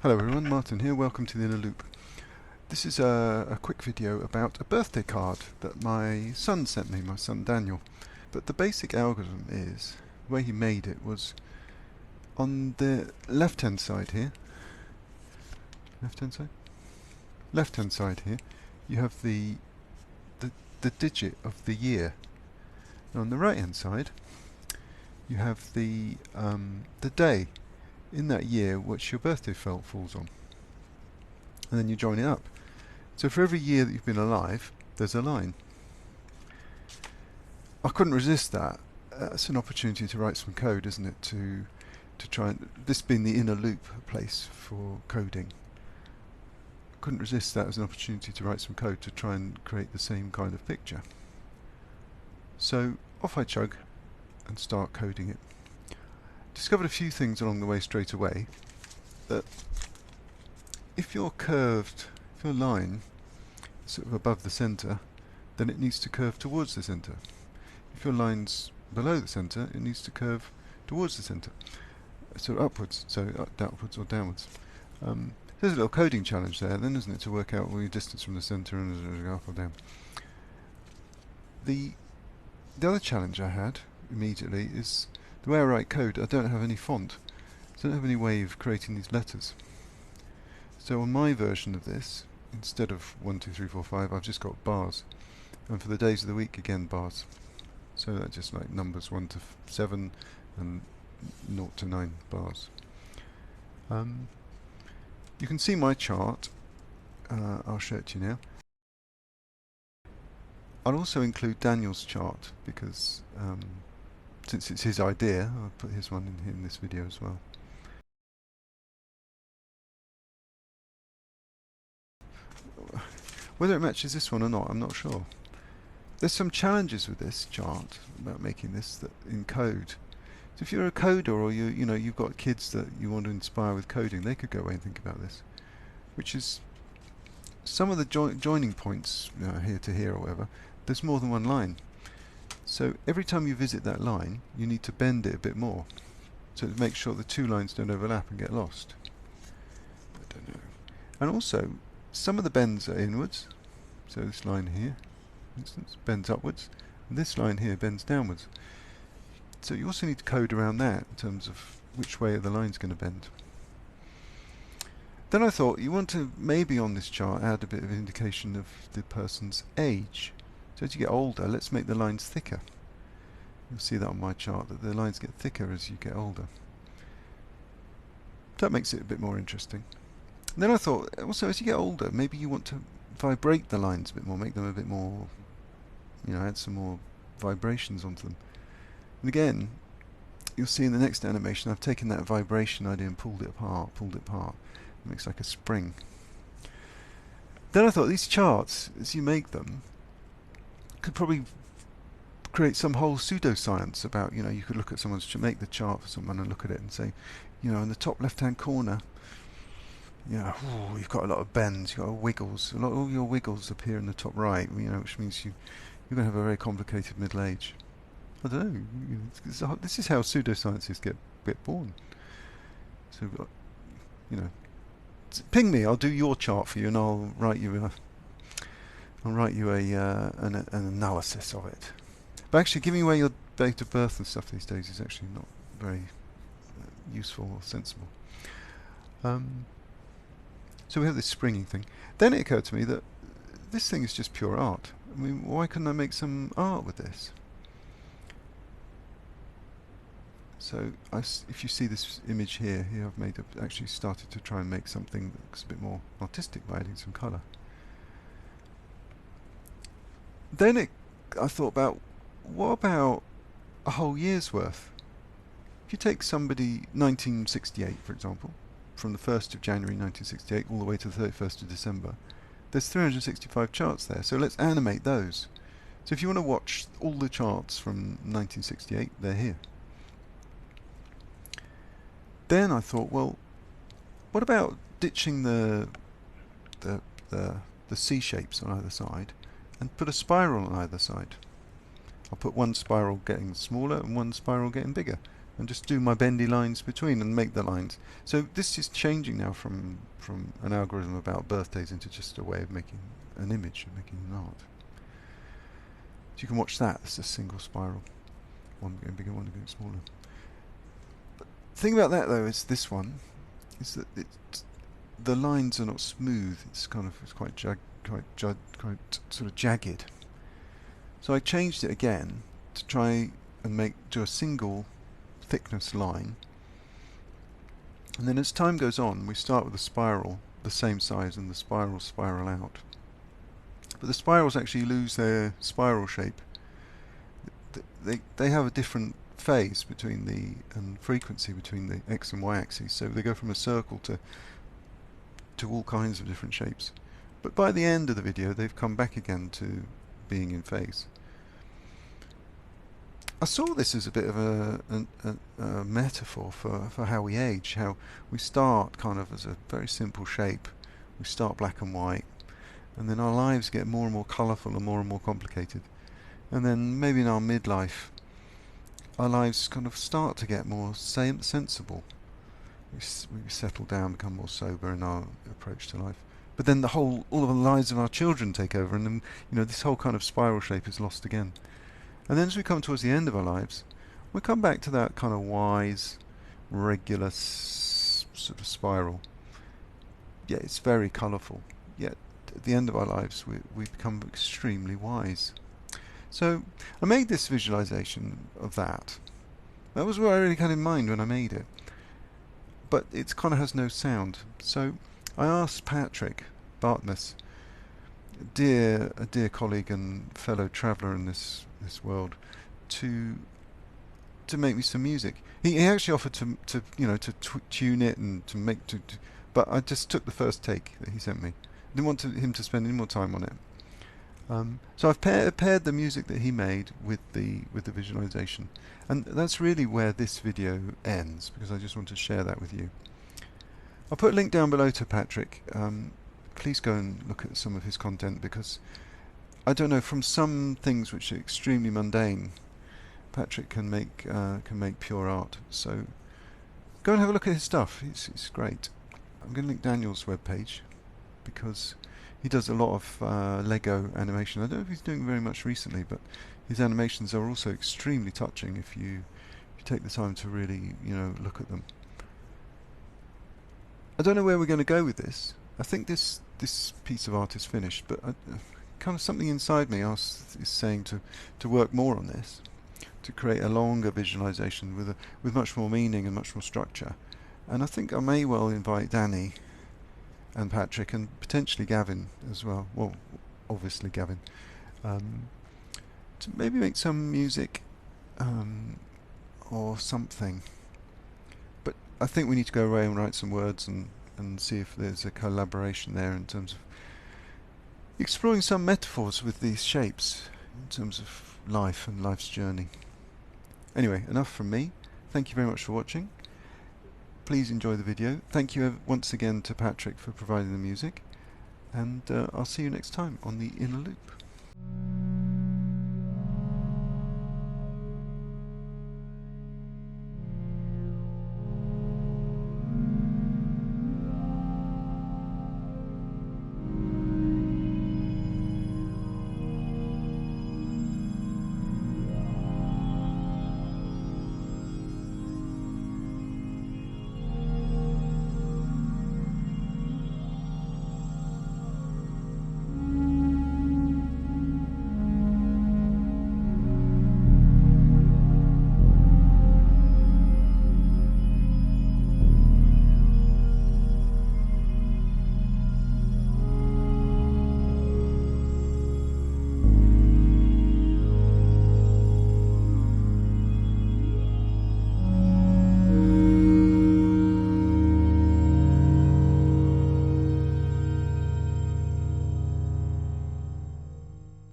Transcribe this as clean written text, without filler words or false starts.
Hello everyone, Martin here, welcome to the Inner Loop. This is a quick video about a birthday card that my son sent me, my son Daniel. But the basic algorithm is, the way he made it was, on the left hand side here, you have the digit of the year. And on the right hand side, you have the day in that year which your birthday falls on, and then you join it up. So for every year that you've been alive, there's a line. I couldn't resist that. It's an opportunity to write some code, isn't it? To try and, this being the inner loop place for coding, couldn't resist that as an opportunity to write some code to try and create the same kind of picture. So off I chug and start coding it. Discovered a few things along the way straight away. That if you're curved, if your line is sort of above the centre, then it needs to curve towards the centre. If your line's below the centre, it needs to curve towards the centre, so upwards, so upwards or downwards. There's a little coding challenge there then, isn't it, to work out your distance from the centre and up or down. The other challenge I had immediately is the way I write code. I don't have any font, so I don't have any way of creating these letters. So on my version of this, instead of 1, 2, 3, 4, 5, I've just got bars. And for the days of the week, again, bars. So that's just like numbers 1 to 7 and 0 to 9 bars. You can see my chart. I'll show it to you now. I'll also include Daniel's chart because since it's his idea, I'll put his one in this video as well. Whether it matches this one or not, I'm not sure. There's some challenges with this chart about making this in code. So if you're a coder, or you've got kids that you want to inspire with coding, they could go away and think about this, which is some of the joining points, here to here or whatever. There's more than one line. So every time you visit that line, you need to bend it a bit more, so to make sure the two lines don't overlap and get lost. I don't know. And also, some of the bends are inwards. So this line here, for instance, bends upwards, and this line here bends downwards. So you also need to code around that in terms of which way the line's going to bend. Then I thought you want to maybe on this chart add a bit of indication of the person's age. So as you get older, let's make the lines thicker. You'll see that on my chart, that the lines get thicker as you get older. That makes it a bit more interesting. And then I thought, also as you get older, maybe you want to vibrate the lines a bit more, make them a bit more, add some more vibrations onto them. And again, you'll see in the next animation, I've taken that vibration idea and pulled it apart. It makes like a spring. Then I thought these charts, as you make them, could probably create some whole pseudoscience about, you could look at someone's make the chart for someone and look at it and say, in the top left-hand corner, you've got a lot of bends, you've got wiggles, all your wiggles appear in the top right, which means you're going to have a very complicated middle age. I don't know. This is how pseudosciences get born. So, ping me. I'll do your chart for you, and I'll write you an analysis of it. But actually, giving away your date of birth and stuff these days is actually not very useful or sensible. So we have this springing thing. Then it occurred to me that this thing is just pure art. I mean, why couldn't I make some art with this? So if you see this image here I've actually started to try and make something that looks a bit more artistic by adding some colour. Then I thought about, what about a whole year's worth? If you take somebody 1968, for example, from the 1st of January 1968 all the way to the 31st of December, there's 365 charts there, so let's animate those. So if you want to watch all the charts from 1968, they're here. Then I thought, well, what about ditching the C shapes on either side and put a spiral on either side? I'll put one spiral getting smaller and one spiral getting bigger. and just do my bendy lines between and make the lines. So this is changing now from an algorithm about birthdays into just a way of making an image and making an art. So you can watch that. It's a single spiral. One getting bigger, one getting smaller. But the thing about that though is this one is that the lines are not smooth. It's quite sort of jagged. So I changed it again to try and do a single thickness line, and then as time goes on we start with a spiral the same size and the spiral out, but the spirals actually lose their spiral shape. They have a different phase between and frequency between the x and y axes, so they go from a circle to all kinds of different shapes, but by the end of the video they've come back again to being in phase. I saw this as a bit of a metaphor for how we age, how we start kind of as a very simple shape. We start black and white, and then our lives get more and more colourful and more complicated. And then maybe in our midlife, our lives kind of start to get more sensible. We settle down, become more sober in our approach to life. But then all of the lives of our children take over, and then this whole kind of spiral shape is lost again. And then as we come towards the end of our lives, we come back to that kind of wise, regular sort of spiral. Yeah, it's very colourful. Yet at the end of our lives, we become extremely wise. So I made this visualization of that. That was what I really had in mind when I made it. But it kind of has no sound. So I asked Patrick Bartmess, a dear colleague and fellow traveller in this world, to make me some music. He actually offered to tune it and but I just took the first take that he sent me. I didn't want him to spend any more time on it. So I've paired the music that he made with the visualization, and that's really where this video ends, because I just want to share that with you. I'll put a link down below to Patrick. Please go and look at some of his content, because I don't know, from some things which are extremely mundane, Patrick can make pure art. So go and have a look at his stuff. It's great. I'm going to link Daniel's webpage, because he does a lot of Lego animation. I don't know if he's doing very much recently, but his animations are also extremely touching if you take the time to really look at them. I don't know where we're going to go with this. I think this piece of art is finished, but kind of something inside me is saying to work more on this, to create a longer visualization with much more meaning and much more structure. And I think I may well invite Danny and Patrick and potentially Gavin as well. Well, obviously Gavin, to maybe make some music or something. But I think we need to go away and write some words and see if there's a collaboration there in terms of exploring some metaphors with these shapes in terms of life and life's journey. Anyway, enough from me. Thank you very much for watching. Please enjoy the video. Thank you once again to Patrick for providing the music, and I'll see you next time on the Inner Loop.